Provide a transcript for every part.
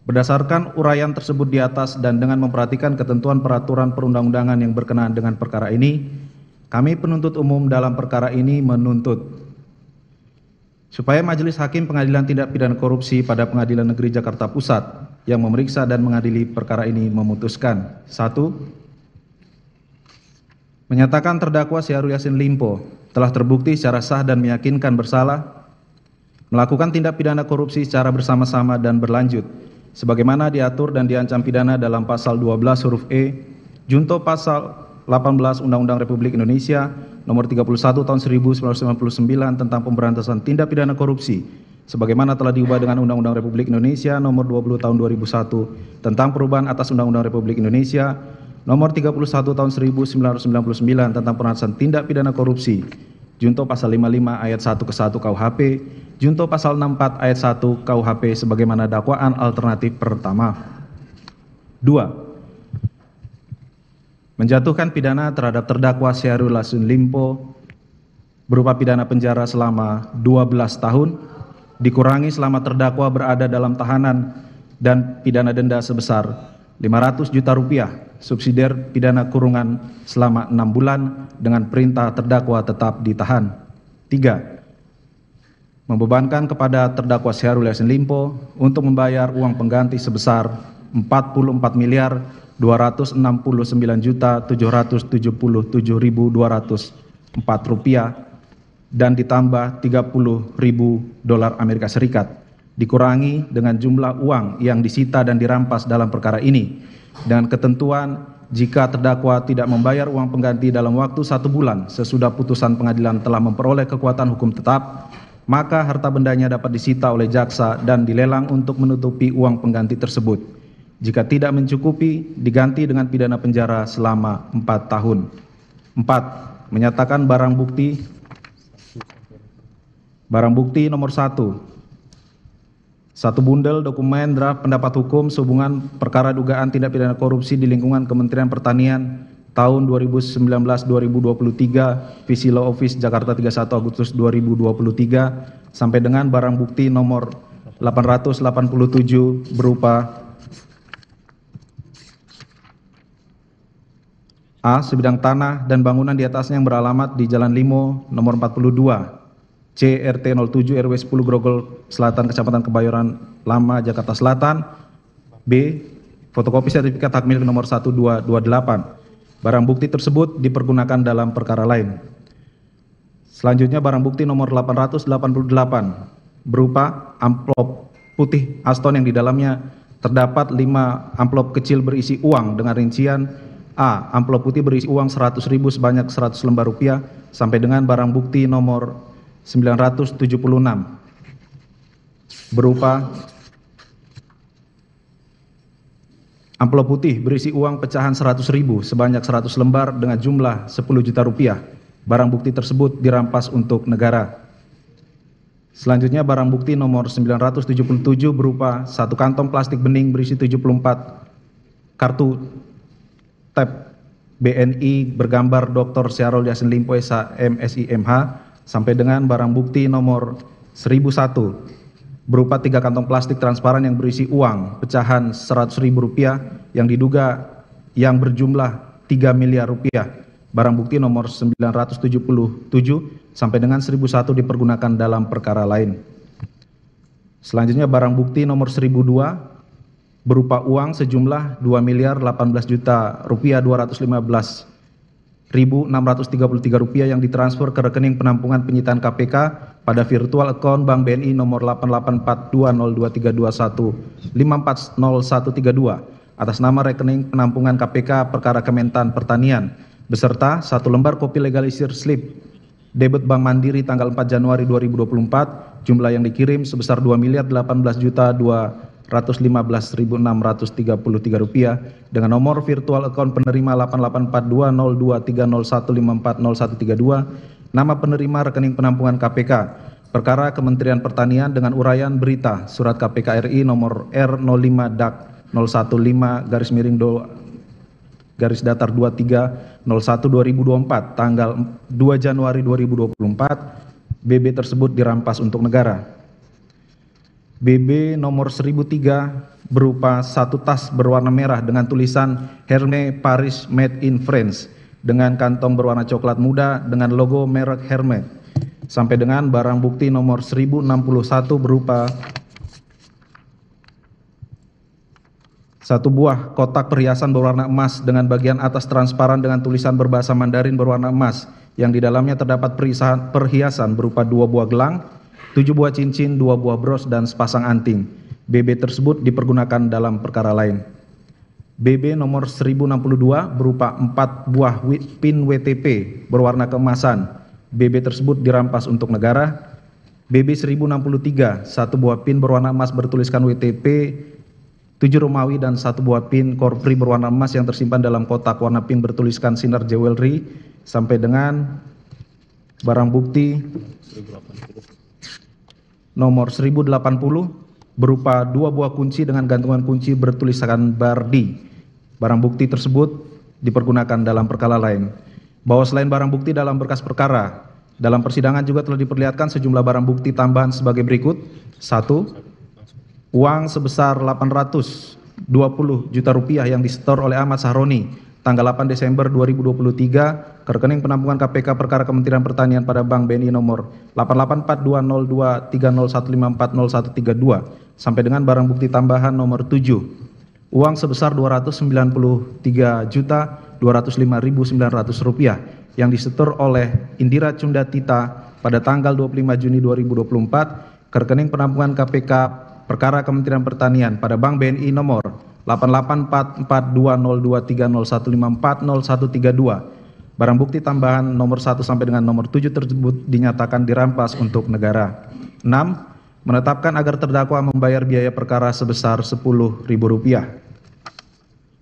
Berdasarkan uraian tersebut di atas dan dengan memperhatikan ketentuan peraturan perundang-undangan yang berkenaan dengan perkara ini, kami penuntut umum dalam perkara ini menuntut supaya Majelis Hakim Pengadilan Tindak Pidana Korupsi pada Pengadilan Negeri Jakarta Pusat yang memeriksa dan mengadili perkara ini memutuskan: 1. Menyatakan terdakwa Syahrul Yassin Limpo telah terbukti secara sah dan meyakinkan bersalah melakukan tindak pidana korupsi secara bersama-sama dan berlanjut sebagaimana diatur dan diancam pidana dalam pasal 12 huruf E junto pasal 18 Undang-Undang Republik Indonesia nomor 31 tahun 1999 tentang pemberantasan tindak pidana korupsi sebagaimana telah diubah dengan Undang-Undang Republik Indonesia nomor 20 tahun 2001 tentang perubahan atas Undang-Undang Republik Indonesia nomor 31 tahun 1999 tentang pemberantasan tindak pidana korupsi junto pasal 55 ayat 1 ke 1 KUHP junto pasal 64 ayat 1 KUHP sebagaimana dakwaan alternatif pertama. 2. Menjatuhkan pidana terhadap terdakwa Syahrul Yassin Limpo berupa pidana penjara selama 12 tahun dikurangi selama terdakwa berada dalam tahanan dan pidana denda sebesar 500 juta rupiah subsidiar pidana kurungan selama 6 bulan dengan perintah terdakwa tetap ditahan. 3. Membebankan kepada terdakwa Syahrul Yassin Limpo untuk membayar uang pengganti sebesar 44.779.777.204 rupiah dan ditambah $30.000 Amerika Serikat dikurangi dengan jumlah uang yang disita dan dirampas dalam perkara ini dengan ketentuan jika terdakwa tidak membayar uang pengganti dalam waktu 1 bulan sesudah putusan pengadilan telah memperoleh kekuatan hukum tetap, maka harta bendanya dapat disita oleh jaksa dan dilelang untuk menutupi uang pengganti tersebut. Jika tidak mencukupi, diganti dengan pidana penjara selama 4 tahun. 4. Menyatakan barang bukti nomor 1. 1 bundel dokumen draft pendapat hukum sehubungan perkara dugaan tindak pidana korupsi di lingkungan Kementerian Pertanian tahun 2019-2023 Visi Law Office Jakarta 31 Agustus 2023 sampai dengan barang bukti nomor 887 berupa A. Sebidang tanah dan bangunan di atasnya yang beralamat di Jalan Limo nomor 42 C RT 07 RW 10 Grogol Selatan Kecamatan Kebayoran Lama Jakarta Selatan. B. Fotokopi sertifikat hak milik nomor 1228. Barang bukti tersebut dipergunakan dalam perkara lain. Selanjutnya barang bukti nomor 888 berupa amplop putih Aston yang di dalamnya terdapat 5 amplop kecil berisi uang dengan rincian A. Amplop putih berisi uang 100.000 sebanyak 100 lembar rupiah sampai dengan barang bukti nomor 976 berupa amplop putih berisi uang pecahan 100.000 sebanyak 100 lembar dengan jumlah 10 juta rupiah. Barang bukti tersebut dirampas untuk negara. Selanjutnya barang bukti nomor 977 berupa 1 kantong plastik bening berisi 74 kartu tab BNI bergambar Dr. Syahrul Yassin Limpo SH MSI MH sampai dengan barang bukti nomor 1001 berupa 3 kantong plastik transparan yang berisi uang pecahan 100.000 rupiah yang diduga yang berjumlah 3 miliar rupiah. Barang bukti nomor 977 sampai dengan 1001 dipergunakan dalam perkara lain. Selanjutnya barang bukti nomor 1002 berupa uang sejumlah 2.018.000.000 rupiah 215.633 rupiah yang ditransfer ke rekening penampungan penyitaan KPK pada virtual account Bank BNI nomor 8842023215400132 atas nama rekening penampungan KPK perkara Kementan Pertanian beserta 1 lembar kopi legalisir slip debit Bank Mandiri tanggal 4 Januari 2024 jumlah yang dikirim sebesar 2.018.215.633 rupiah dengan nomor virtual account penerima 8842023015400132 nama penerima rekening penampungan KPK perkara Kementerian Pertanian dengan uraian berita surat KPK RI nomor R05-015-01-23-23-01-2024 tanggal 2 Januari 2024 BB tersebut dirampas untuk negara. BB nomor 1003 berupa satu tas berwarna merah dengan tulisan Hermes Paris Made in France dengan kantong berwarna coklat muda dengan logo merek Hermes, sampai dengan barang bukti nomor 1061 berupa satu buah kotak perhiasan berwarna emas dengan bagian atas transparan dengan tulisan berbahasa Mandarin berwarna emas yang di dalamnya terdapat perhiasan berupa 2 buah gelang, 7 buah cincin, 2 buah bros, dan sepasang anting. BB tersebut dipergunakan dalam perkara lain. BB nomor 1062 berupa 4 buah pin WTP berwarna keemasan. BB tersebut dirampas untuk negara. BB 1063, 1 buah pin berwarna emas bertuliskan WTP 7 Romawi dan 1 buah pin korpri berwarna emas yang tersimpan dalam kotak warna pink bertuliskan Sinar Jewelry, sampai dengan barang bukti nomor 1080 berupa 2 buah kunci dengan gantungan kunci bertuliskan Bardi. Barang bukti tersebut dipergunakan dalam perkara lain. Bahwa selain barang bukti dalam berkas perkara, dalam persidangan juga telah diperlihatkan sejumlah barang bukti tambahan sebagai berikut. 1. Uang sebesar 820 juta rupiah yang disetor oleh Ahmad Sahroni tanggal 8 Desember 2023 ke rekening penampungan KPK perkara Kementerian Pertanian pada Bank BNI nomor 884202301540132 sampai dengan barang bukti tambahan nomor 7, uang sebesar 293.205.900 rupiah yang disetor oleh Indira Cundatita pada tanggal 25 Juni 2024 ke rekening penampungan KPK perkara Kementerian Pertanian pada Bank BNI nomor 884420301540132. Barang bukti tambahan nomor 1 sampai dengan nomor 7 tersebut dinyatakan dirampas untuk negara. 6. Menetapkan agar terdakwa membayar biaya perkara sebesar Rp10.000.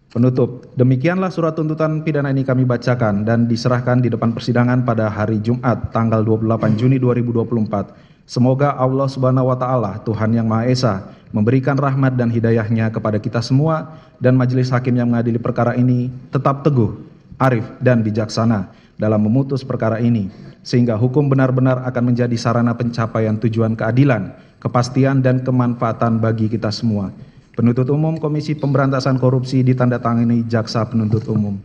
Penutup, demikianlah surat tuntutan pidana ini kami bacakan dan diserahkan di depan persidangan pada hari Jumat tanggal 28 Juni 2024. Semoga Allah Subhanahu wa Ta'ala, Tuhan yang Maha Esa, memberikan rahmat dan hidayahnya kepada kita semua dan majelis hakim yang mengadili perkara ini tetap teguh, arif, dan bijaksana dalam memutus perkara ini, sehingga hukum benar-benar akan menjadi sarana pencapaian tujuan keadilan, kepastian, dan kemanfaatan bagi kita semua. Penuntut Umum Komisi Pemberantasan Korupsi ditandatangani Jaksa Penuntut Umum.